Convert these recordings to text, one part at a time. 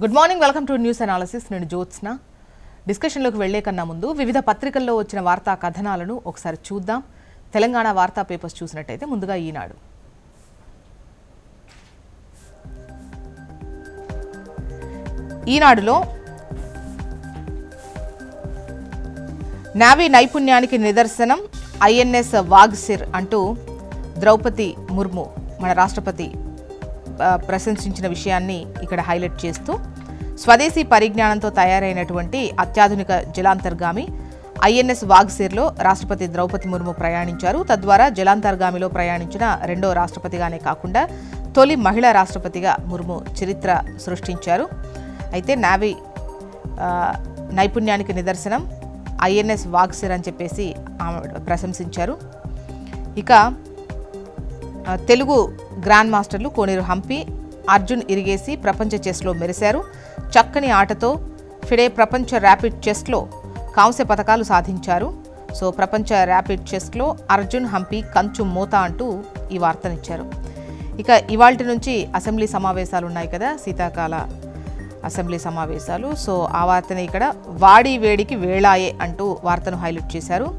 Good morning, welcome to news analysis. నేను జ్యోత్స్న. డిస్కషన్లోకి వెళ్లే కన్నా ముందు వివిధ పత్రికల్లో వచ్చిన వార్తా కథనాలను ఒకసారి చూద్దాం. తెలంగాణ వార్తా పేపర్స్ చూసినట్టయితే ముందుగా ఈనాడు. ఈనాడులో నావీ నైపుణ్యానికి నిదర్శనం ఐఎన్ఎస్ వాగ్సిర్ అంటూ ద్రౌపది ముర్ము మన రాష్ట్రపతి ప్రశంసించిన విషయాన్ని ఇక్కడ హైలైట్ చేస్తూ, స్వదేశీ పరిజ్ఞానంతో తయారైనటువంటి అత్యాధునిక జలాంతర్గామి ఐఎన్ఎస్ వాగ్సిర్లో రాష్ట్రపతి ద్రౌపది ముర్ము ప్రయాణించారు. తద్వారా జలాంతర్గామిలో ప్రయాణించిన రెండో రాష్ట్రపతిగానే కాకుండా తొలి మహిళా రాష్ట్రపతిగా ముర్ము చరిత్ర సృష్టించారు. అయితే నావీ నైపుణ్యానికి నిదర్శనం ఐఎన్ఎస్ వాగ్సిర్ అని చెప్పేసి ఆమె ప్రశంసించారు. ఇక తెలుగు గ్రాండ్ మాస్టర్లు కోనేరు హంపి, అర్జున్ ఇరిగేసి ప్రపంచ చెస్లో మెరిశారు. చక్కని ఆటతో ఫిడే ప్రపంచ ర్యాపిడ్ చెస్లో కాంస్య పథకాలు సాధించారు. సో ప్రపంచ ర్యాపిడ్ చెస్లో అర్జున్, హంపి కంచు మోత అంటూ ఈ వార్తనిచ్చారు. ఇక ఇవాల్టి నుంచి అసెంబ్లీ సమావేశాలు ఉన్నాయి కదా, శీతాకాల అసెంబ్లీ సమావేశాలు. సో ఆ వార్తని ఇక్కడ వాడి వేడికి వేళాయే అంటూ వార్తను హైలైట్ చేశారు.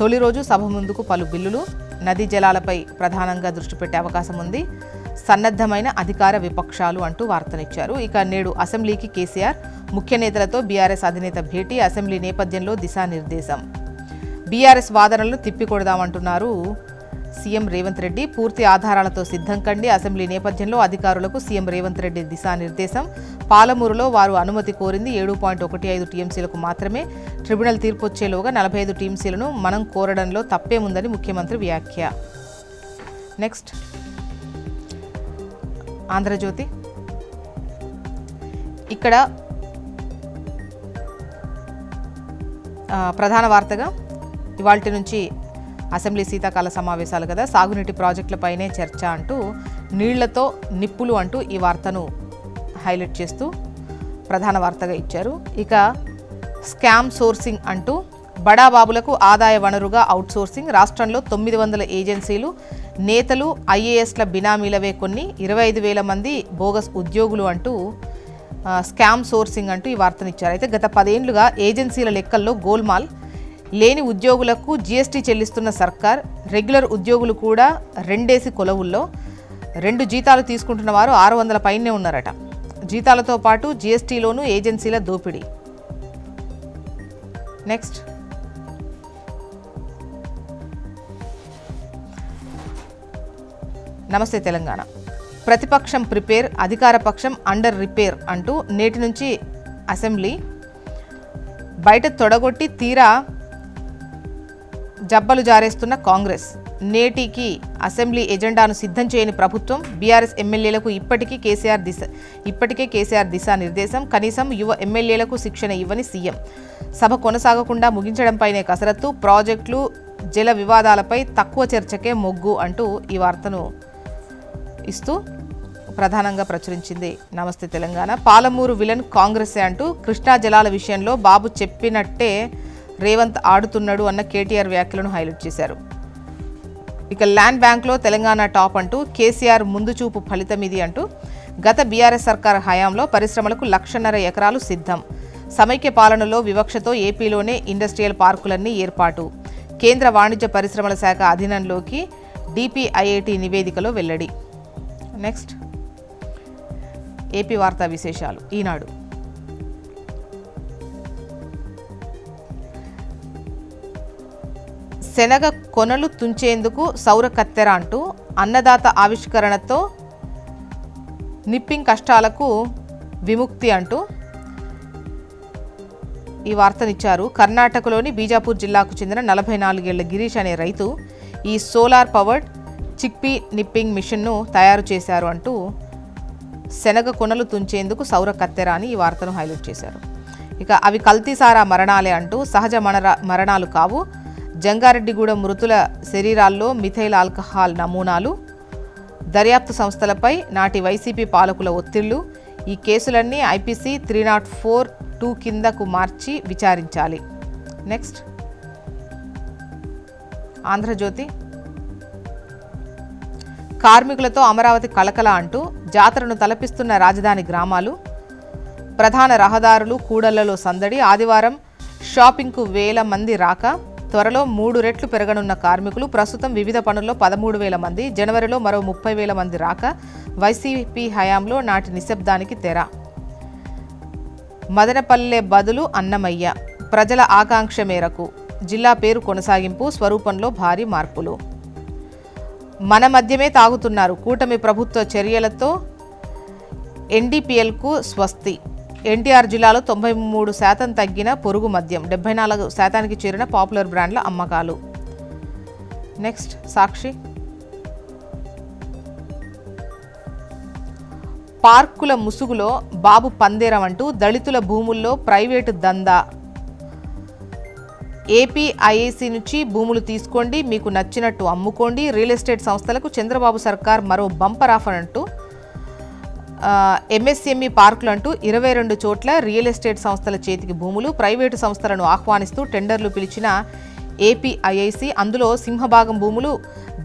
తొలి రోజు సభ ముందుకు పలు బిల్లులు, నదీ జలాలపై ప్రధానంగా దృష్టి పెట్టే అవకాశం ఉంది, సన్నద్ధమైన అధికార విపక్షాలు అంటూ వార్తనిచ్చారు. ఇక నేడు అసెంబ్లీకి కేసీఆర్, ముఖ్య నేతలతో బీఆర్ఎస్ అధినేత భేటీ, అసెంబ్లీ నేపథ్యంలో దిశానిర్దేశం. బీఆర్ఎస్ వాదనలను తిప్పికొడదామంటున్నారు సీఎం రేవంత్ రెడ్డి. పూర్తి ఆధారాలతో సిద్ధం కండి, అసెంబ్లీ నేపథ్యంలో అధికారులకు సీఎం రేవంత్ రెడ్డి దిశానిర్దేశం. పాలమూరులో వారు అనుమతి కోరింది 7.15 టీఎంసీలకు మాత్రమే. ట్రిబ్యునల్ తీర్పు వచ్చేలోగా 45 టీఎంసీలను మనం కోరడంలో తప్పేముందని ముఖ్యమంత్రి వ్యాఖ్య. నెక్స్ట్ ఆంధ్రజ్యోతి. ఇక్కడ ప్రధాన వార్తగా ఇవాల్టి నుంచి అసెంబ్లీ శీతాకాల సమావేశాలు కదా, సాగునీటి ప్రాజెక్టులపైనే చర్చ అంటూ నీళ్లతో నిప్పులు అంటూ ఈ వార్తను హైలైట్ చేస్తూ ప్రధాన వార్తగా ఇచ్చారు. ఇక స్కామ్ సోర్సింగ్ అంటూ బడాబాబులకు ఆదాయ వనరుగా అవుట్సోర్సింగ్, రాష్ట్రంలో 900 ఏజెన్సీలు, నేతలు ఐఏఎస్ల బినామీలవే కొన్ని, 25,000 మంది బోగస్ ఉద్యోగులు అంటూ స్కామ్ సోర్సింగ్ అంటూ ఈ వార్తనిచ్చారు. అయితే గత 10 ఏళ్లుగా ఏజెన్సీల లెక్కల్లో గోల్మాల్, లేని ఉద్యోగులకు జీఎస్టీ చెల్లిస్తున్న సర్కార్, రెగ్యులర్ ఉద్యోగులు కూడా రెండేసి కొలవుల్లో, 2 జీతాలు తీసుకుంటున్న వారు 600 పైనే ఉన్నారట. జీతాలతో పాటు జీఎస్టీలోనూ ఏజెన్సీల దోపిడీ. నెక్స్ట్ నమస్తే తెలంగాణ. ప్రతిపక్షం ప్రిపేర్, అధికార పక్షం అండర్ రిపేర్ అంటూ నేటి నుంచి అసెంబ్లీ బయట తొడగొట్టి తీరా జబ్బలు జారేస్తున్న కాంగ్రెస్, నేటికి అసెంబ్లీ ఎజెండాను సిద్ధం చేయని ప్రభుత్వం, బీఆర్ఎస్ ఎమ్మెల్యేలకు ఇప్పటికే కేసీఆర్ దిశానిర్దేశం, కనీసం యువ ఎమ్మెల్యేలకు శిక్షణ ఇవ్వని సీఎం, సభ కొనసాగకుండా ముగించడంపైనే కసరత్తు, ప్రాజెక్టులు జల వివాదాలపై తక్కువ చర్చకే మొగ్గు అంటూ ఈ వార్తను ఇస్తూ ప్రధానంగా ప్రచురించింది నమస్తే తెలంగాణ. పాలమూరు విలన్ కాంగ్రెసే అంటూ కృష్ణా జలాల విషయంలో బాబు చెప్పినట్టే రేవంత్ ఆడుతున్నాడు అన్న కేటీఆర్ వ్యాఖ్యలను హైలైట్ చేశారు. ఇక ల్యాండ్ బ్యాంక్లో తెలంగాణ టాప్ అంటూ కేసీఆర్ ముందు చూపు ఫలితం ఇది అంటూ, గత బీఆర్ఎస్ సర్కార్ హయాంలో పరిశ్రమలకు 1,50,000 ఎకరాలు సిద్ధం, సమైక్య పాలనలో వివక్షతో ఏపీలోనే ఇండస్ట్రియల్ పార్కులన్నీ ఏర్పాటు, కేంద్ర వాణిజ్య పరిశ్రమల శాఖ అధీనంలోకి డిపిఐఐటి నివేదికలో వెల్లడి. నెక్స్ట్ ఏపీ వార్తా విశేషాలు ఈనాడు. శనగ కొనలు తుంచేందుకు సౌర కత్తెర అంటూ అన్నదాత ఆవిష్కరణతో నిప్పింగ్ కష్టాలకు విముక్తి అంటూ ఈ వార్తనిచ్చారు. కర్ణాటకలోని బీజాపూర్ జిల్లాకు చెందిన 44 ఏళ్ల గిరీష్ అనే రైతు ఈ సోలార్ పవర్డ్ చిక్పీ నిప్పింగ్ మిషన్ను తయారు చేశారు అంటూ శనగ కొనలు తుంచేందుకు సౌర కత్తెర అని ఈ వార్తను హైలైట్ చేశారు. ఇక అవి కల్తీసారా మరణాలే అంటూ సహజ మరణాలు కావు, జంగారెడ్డిగూడెం మృతుల శరీరాల్లో మిథైల్ ఆల్కహాల్ నమూనాలు, దర్యాప్తు సంస్థలపై నాటి వైసీపీ పాలకుల ఒత్తిళ్లు, ఈ కేసులన్నీ ఐపీసీ 304(2) కిందకు మార్చి విచారించాలి. నెక్స్ట్ ఆంధ్రజ్యోతి. కార్మికులతో అమరావతి కలకల అంటూ జాతరను తలపిస్తున్న రాజధాని గ్రామాలు, ప్రధాన రహదారులు కూడళ్లలో సందడి. ఆదివారం షాపింగ్కు వేల మంది రాక. త్వరలో 3 రెట్లు పెరగనున్న కార్మికులు. ప్రస్తుతం వివిధ పనుల్లో 13,000 మంది. జనవరిలో మరో 30,000 మంది రాక. వైసీపీ హయాంలో నాటి నిశ్శబ్దానికి తెర. మదనపల్లె బదులు అన్నమయ్య. ప్రజల ఆకాంక్ష మేరకు జిల్లా పేరు కొనసాగింపు. స్వరూపంలో భారీ మార్పులు. మన మద్యమే తాగుతున్నారు. కూటమి ప్రభుత్వ చర్యలతో ఎన్డీపీఎల్కు స్వస్తి. ఎన్టీఆర్ జిల్లాలో 93% తగ్గిన పొరుగు మద్యం. 74% చేరిన పాపులర్ బ్రాండ్ల అమ్మకాలు. నెక్స్ట్ సాక్షి. పార్కుల ముసుగులో బాబు పందేరం అంటూ దళితుల భూముల్లో ప్రైవేటు దందా. ఏపీఐఏసీ నుంచి భూములు తీసుకోండి, మీకు నచ్చినట్టు అమ్ముకోండి. రియల్ ఎస్టేట్ సంస్థలకు చంద్రబాబు సర్కార్ మరో బంపర్ ఆఫర్ అంటూ ఎంఎస్ఎంఈ పార్కులు అంటూ 22 చోట్ల రియల్ ఎస్టేట్ సంస్థల చేతికి భూములు. ప్రైవేటు సంస్థలను ఆహ్వానిస్తూ టెండర్లు పిలిచిన ఏపీఐఐసీ. అందులో సింహభాగం భూములు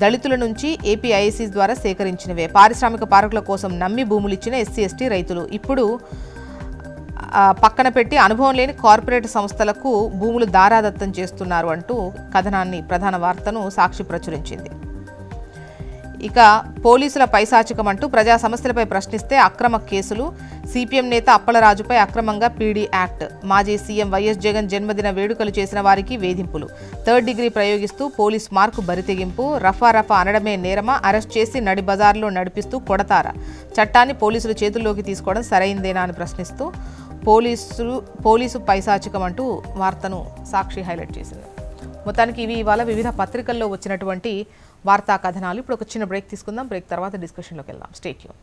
దళితుల నుంచి ఏపీఐఐసీ ద్వారా సేకరించినవే. పారిశ్రామిక పార్కుల కోసం నమ్మి భూములు ఇచ్చిన ఎస్సీ ఎస్టీ రైతులు ఇప్పుడు పక్కన పెట్టి అనుభవం లేని కార్పొరేట్ సంస్థలకు భూములు దారాదత్తం చేస్తున్నారు అంటూ కథనాన్ని, ప్రధాన వార్తను సాక్షి ప్రచురించింది. ఇక పోలీసుల పైశాచికం అంటూ ప్రజా సమస్యలపై ప్రశ్నిస్తే అక్రమ కేసులు. సిపిఎం నేత అప్పలరాజుపై అక్రమంగా పీడీ యాక్ట్. మాజీ సీఎం వైఎస్ జగన్ జన్మదిన వేడుకలు చేసిన వారికి వేధింపులు. 3rd డిగ్రీ ప్రయోగిస్తూ పోలీస్ మార్కు బరితెగింపు. రఫా అనడమే నేరమా? అరెస్ట్ చేసి నడి బజార్లో నడిపిస్తూ కొడతారా? చట్టాన్ని పోలీసులు చేతుల్లోకి తీసుకోవడం సరైందేనా అని ప్రశ్నిస్తూ పోలీసు పైశాచికం అంటూ వార్తను సాక్షి హైలైట్ చేసింది. మొత్తానికి ఇవి ఇవాళ వివిధ పత్రికల్లో వచ్చినటువంటి వార్తా కథనాలు. ఇప్పుడు ఒక చిన్న బ్రేక్ తీసుకుందాం. బ్రేక్ తర్వాత డిస్కషన్లోకి వెళ్దాం. Stay tune.